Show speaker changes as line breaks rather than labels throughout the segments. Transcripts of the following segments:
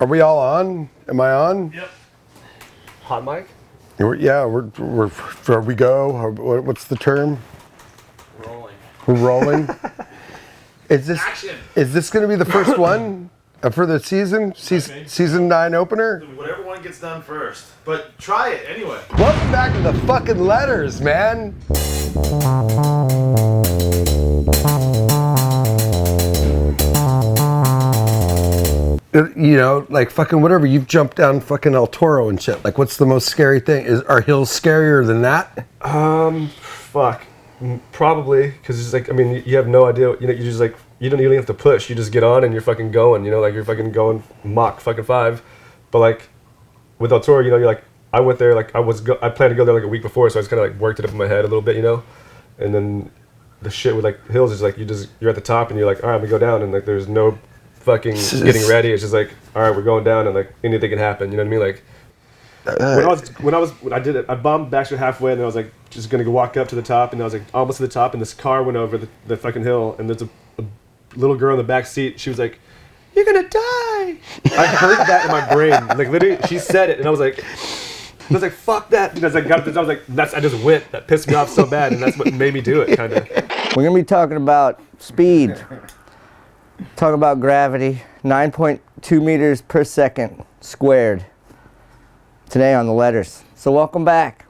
Are we all on? Am I on?
Yep. Hot mic?
Yeah, where we go. What's the term?
Rolling.
We're rolling. Is this going to be the first one for the season? Season 9 opener?
Whatever one gets done first. But try it anyway.
Welcome back to the fucking letters, man. You know, like fucking whatever, you've jumped down fucking El Toro and shit. Like, what's the most scary thing? Are hills scarier than that?
Fuck. Probably, because it's like, I mean, you have no idea, you know, you just like, you don't even have to push, you just get on and you're fucking going, you know, like you're fucking going Mach fucking 5. But like, with El Toro, you know, you're like, I went there, like, I planned to go there like a week before, so I just kind of like worked it up in my head a little bit, you know? And then the shit with like hills is like, you're at the top and you're like, all right, I'm gonna go down, and like, there's no fucking getting ready. It's just like, all right, we're going down, and like anything can happen. You know what I mean? Like when I did it, I bombed back to halfway, and then I was like just gonna go walk up to the top, and I was like almost to the top, and this car went over the fucking hill, and there's a little girl in the back seat. She was like, "You're gonna die." I heard that in my brain. Like literally, she said it, and I was like, "Fuck that!" Because I got this, I was like, I just went. That pissed me off so bad, and that's what made me do it, kind of.
We're gonna be talking about speed. Talk about gravity, 9.2 meters per second squared today on the letters. So welcome back.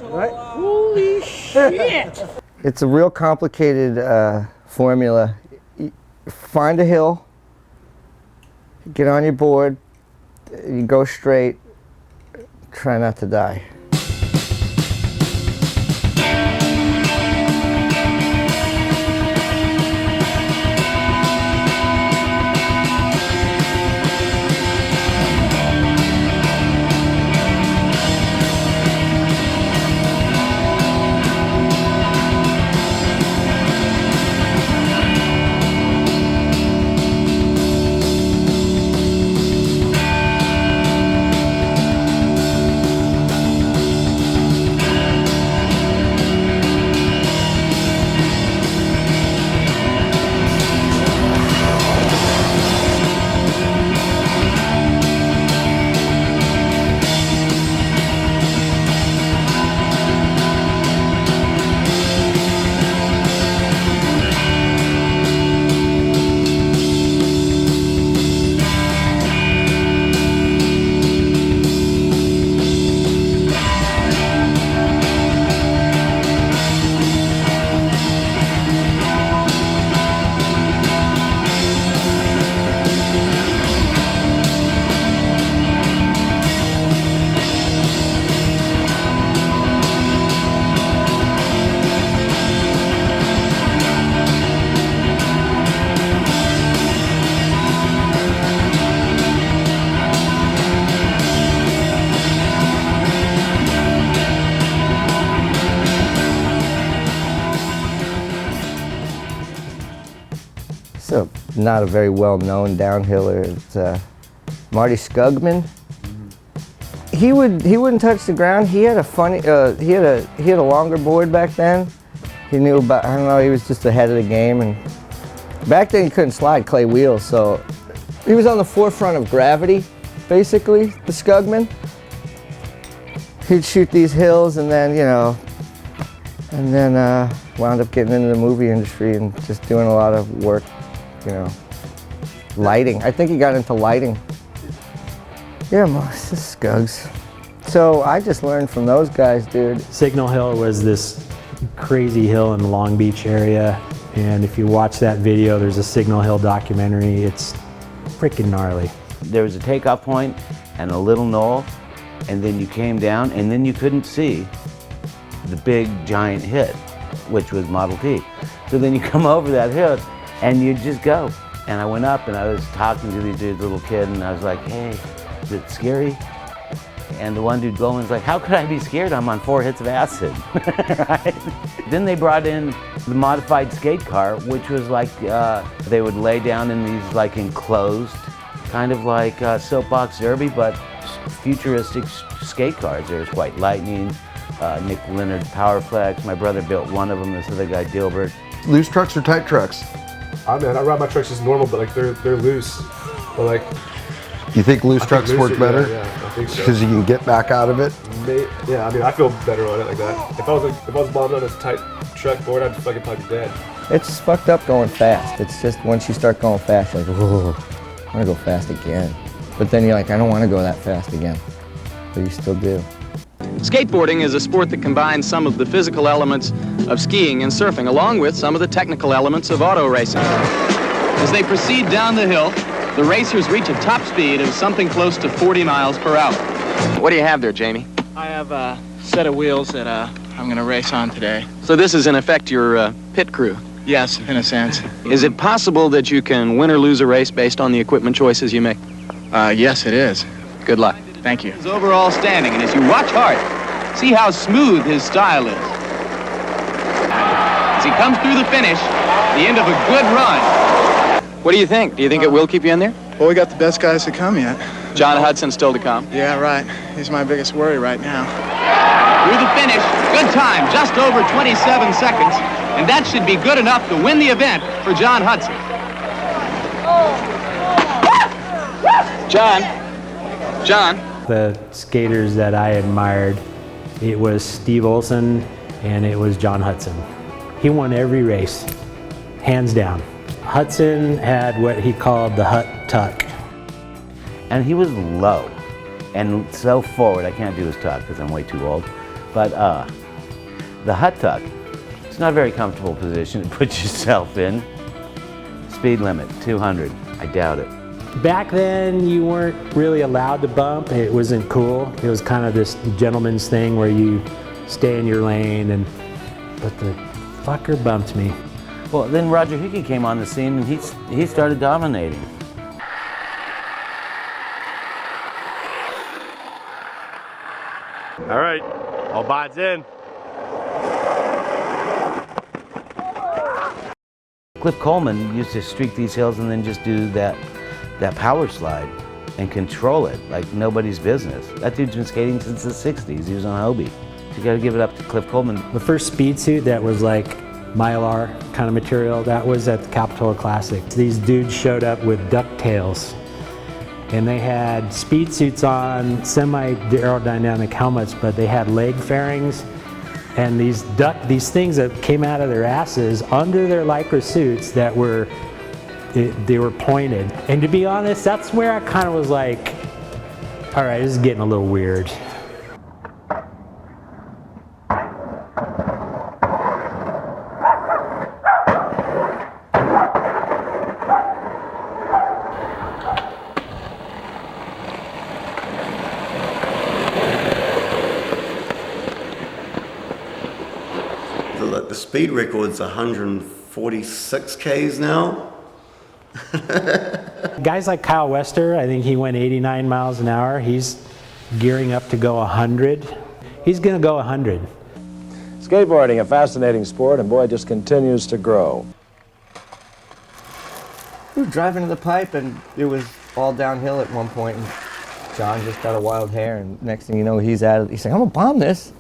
Right? Holy shit! It's a real complicated formula. Find a hill, get on your board, you go straight, try not to die. So, not a very well-known downhiller. It's Marty Skugman. He wouldn't touch the ground. He had a funny he had a longer board back then. He knew about, I don't know, he was just ahead of the game, and back then he couldn't slide clay wheels, so he was on the forefront of gravity, basically, the Skugman. He'd shoot these hills, and then, you know, wound up getting into the movie industry and just doing a lot of work, you know, lighting. I think he got into lighting. Yeah, most Skugs. So I just learned from those guys, dude.
Signal Hill was this crazy hill in the Long Beach area, and if you watch that video, there's a Signal Hill documentary. It's freaking gnarly.
There was a takeoff point and a little knoll, and then you came down, and then you couldn't see the big giant hit, which was Model T. So then you come over that hill, and you just go. And I went up, and I was talking to this little kid, and I was like, "Hey, is it scary?" And the one dude going was like, "How could I be scared? I'm on 4 hits of acid." Right? Then they brought in the modified skate car, which was like, they would lay down in these like enclosed kind of like soapbox derby, but futuristic skate cars. There's White Lightning, Nick Leonard Powerflex. My brother built one of them, this other guy, Dilbert.
Loose trucks or tight trucks?
I ride my trucks just normal, but like they're loose. But like,
You think loose trucks work better?
Yeah, I think so.
Because you can get back out of it?
Yeah, I mean, I feel better on it like that. If I was bombed on this tight truck board, I'd fucking probably be dead.
It's fucked up going fast. It's just once you start going fast, you're like, whoa, I want to go fast again. But then you're like, I don't want to go that fast again. But you still do.
Skateboarding is a sport that combines some of the physical elements of skiing and surfing, along with some of the technical elements of auto racing. As they proceed down the hill, the racers reach a top speed of something close to 40 miles per hour. What do you have there, Jamie?
I have a set of wheels that I'm going to race on today.
So this is, in effect, your pit crew.
Yes, in a sense.
Is it possible that you can win or lose a race based on the equipment choices you make?
Yes, it is.
Good luck.
Thank you.
His overall standing, and as you watch hard, see how smooth his style is. As he comes through the finish, the end of a good run. What do you think? Do you think it will keep you in there?
Well, we got the best guys to come yet.
John Hutson still to come.
Yeah, right. He's my biggest worry right now.
Through the finish, good time, just over 27 seconds, and that should be good enough to win the event for John Hutson. John.
The skaters that I admired, it was Steve Olson and it was John Hutson. He won every race, hands down. Hutson had what he called the Hut tuck.
And he was low and so forward. I can't do his tuck because I'm way too old. But the Hut tuck, it's not a very comfortable position to put yourself in. Speed limit, 200. I doubt it.
Back then, you weren't really allowed to bump. It wasn't cool. It was kind of this gentleman's thing where you stay in your lane, but the fucker bumped me.
Well, then Roger Hickey came on the scene and he started dominating.
All right, all bods in.
Cliff Coleman used to streak these hills and then just do that power slide and control it like nobody's business. That dude's been skating since the 60s. He was on Hobie. You gotta give it up to Cliff Coleman.
The first speed suit that was like Mylar kind of material, that was at the Capitola Classic. These dudes showed up with ducktails and they had speed suits on, semi-aerodynamic helmets, but they had leg fairings and these things that came out of their asses under their Lycra suits that were they were pointed. And to be honest, that's where I kind of was like, all right, this is getting a little weird.
The speed record's 146 Ks now.
Guys like Kyle Wester, I think he went 89 miles an hour. He's gearing up to go 100. He's gonna go 100.
Skateboarding, a fascinating sport, and boy, it just continues to grow.
We were driving to the pipe and it was all downhill at one point and John just got a wild hair and next thing you know he's at it. He's like, I'm gonna bomb this.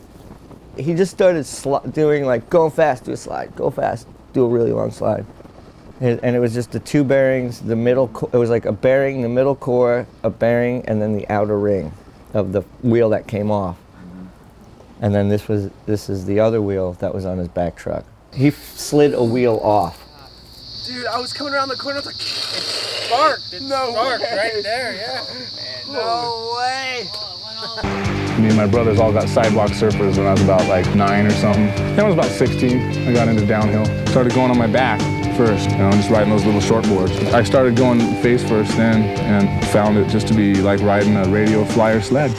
He just started doing like, go fast, do a slide, go fast, do a really long slide. And it was just the two bearings, the middle, it was like a bearing, the middle core, a bearing, and then the outer ring of the wheel that came off. And then this is the other wheel that was on his back truck. He slid a wheel off.
Dude, I was coming around the corner, I was like, it sparked. It sparked right there, yeah. Man,
No way!
Me and my brothers all got sidewalk surfers when I was about like 9 or something. Then I was about 16. I got into downhill. Started going on my back first, just riding those little short boards. I started going face first then and found it just to be like riding a radio flyer sled.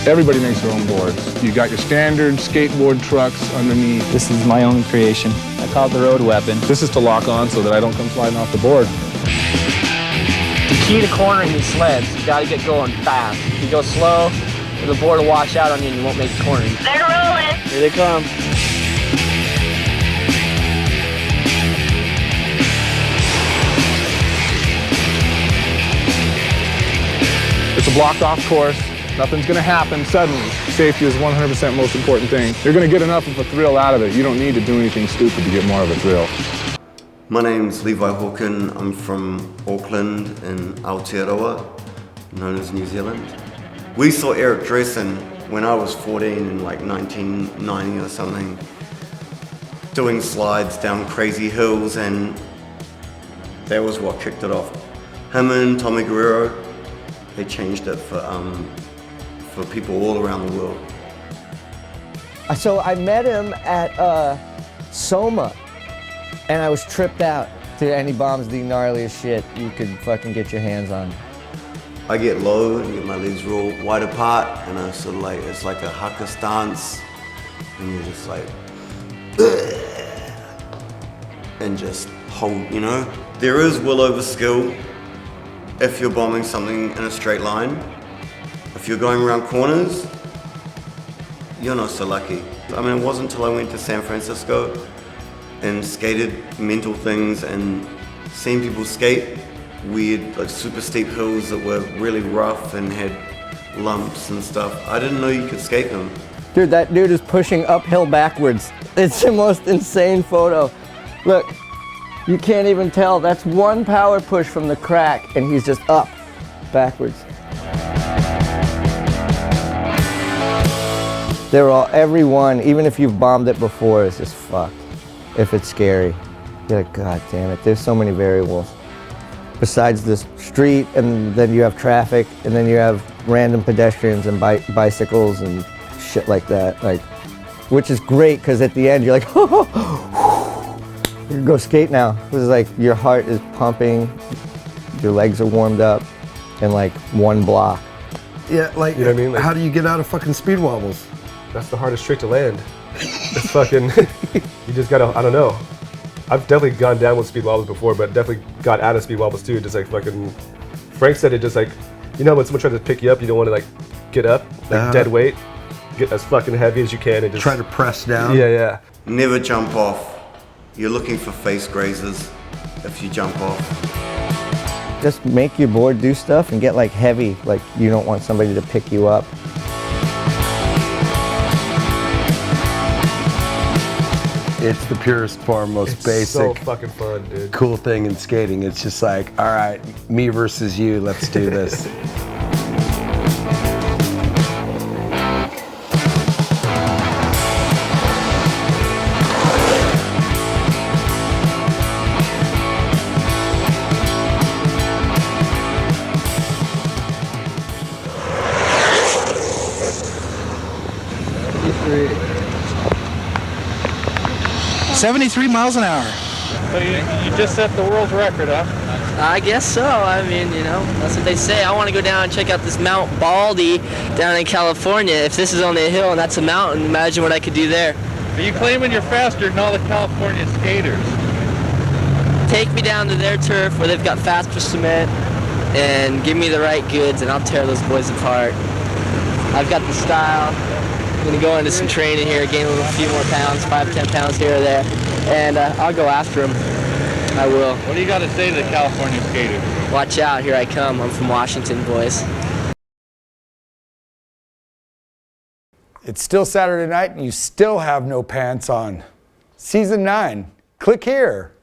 Everybody makes their own boards. You got your standard skateboard trucks underneath.
This is my own creation. I call it the road weapon.
This is to lock on so that I don't come sliding off the board.
The key to cornering these sleds, you gotta get going fast. If you go slow, the board will wash out on you and you won't make the cornering.
They're rolling.
Here they come.
blocked off course. Nothing's gonna happen suddenly. Safety is 100% most important thing. You're gonna get enough of a thrill out of it. You don't need to do anything stupid to get more of a thrill.
My name's Levi Hawken. I'm from Auckland in Aotearoa, known as New Zealand. We saw Eric Dressen when I was 14 in like 1990 or something, doing slides down crazy hills, and that was what kicked it off. Him and Tommy Guerrero, they changed it for people all around the world.
So I met him at Soma, and I was tripped out. Dude, and he bombs the gnarliest shit you could fucking get your hands on.
I get low and get my legs real wide apart, and I sort of like, it's like a haka stance, and you're just like, and just hold, you know? There is will over skill if you're bombing something in a straight line. If you're going around corners, you're not so lucky. I mean, it wasn't until I went to San Francisco and skated mental things and seeing people skate weird, like super steep hills that were really rough and had lumps and stuff. I didn't know you could skate them.
Dude, that dude is pushing uphill backwards. It's the most insane photo. Look, you can't even tell. That's one power push from the crack, and he's just up, backwards. They're all, every one, even if you've bombed it before, is just fucked. If it's scary. You're like, God damn it, there's so many variables. Besides this street, and then you have traffic, and then you have random pedestrians and bicycles and shit like that. Like, which is great, because at the end you're like, you can go skate now. This is like, your heart is pumping, your legs are warmed up in like one block.
Yeah, like,
you know what I mean? Like,
how do you get out of fucking speed wobbles?
That's the hardest trick to land. It's fucking, you just gotta, I don't know. I've definitely gone down with speed wobbles before, but definitely got out of speed wobbles too. Just like fucking, Frank said it just like, you know when someone tries to pick you up, you don't want to like get up, like dead weight, get as fucking heavy as you can and just
try to press down.
Yeah, yeah.
Never jump off. You're looking for face grazers if you jump off.
Just make your board do stuff and get like heavy, like you don't want somebody to pick you up.
It's the purest form, most basic,
so fucking fun, dude.
Cool thing in skating. It's just like, all right, me versus you, let's do this.
$73 miles an hour.
So you just set the world's record, huh?
I guess so. I mean, you know, that's what they say. I want to go down and check out this Mount Baldy down in California. If this is only a hill and that's a mountain, imagine what I could do there.
Are you claiming you're faster than all the California skaters?
Take me down to their turf where they've got faster cement and give me the right goods and I'll tear those boys apart. I've got the style. I'm going to go into some training here, gain a few more pounds, 5-10 pounds here or there, and I'll go after them. I will.
What do you got to say to the California skaters?
Watch out, here I come. I'm from Washington, boys.
It's still Saturday night and you still have no pants on. Season 9. Click here.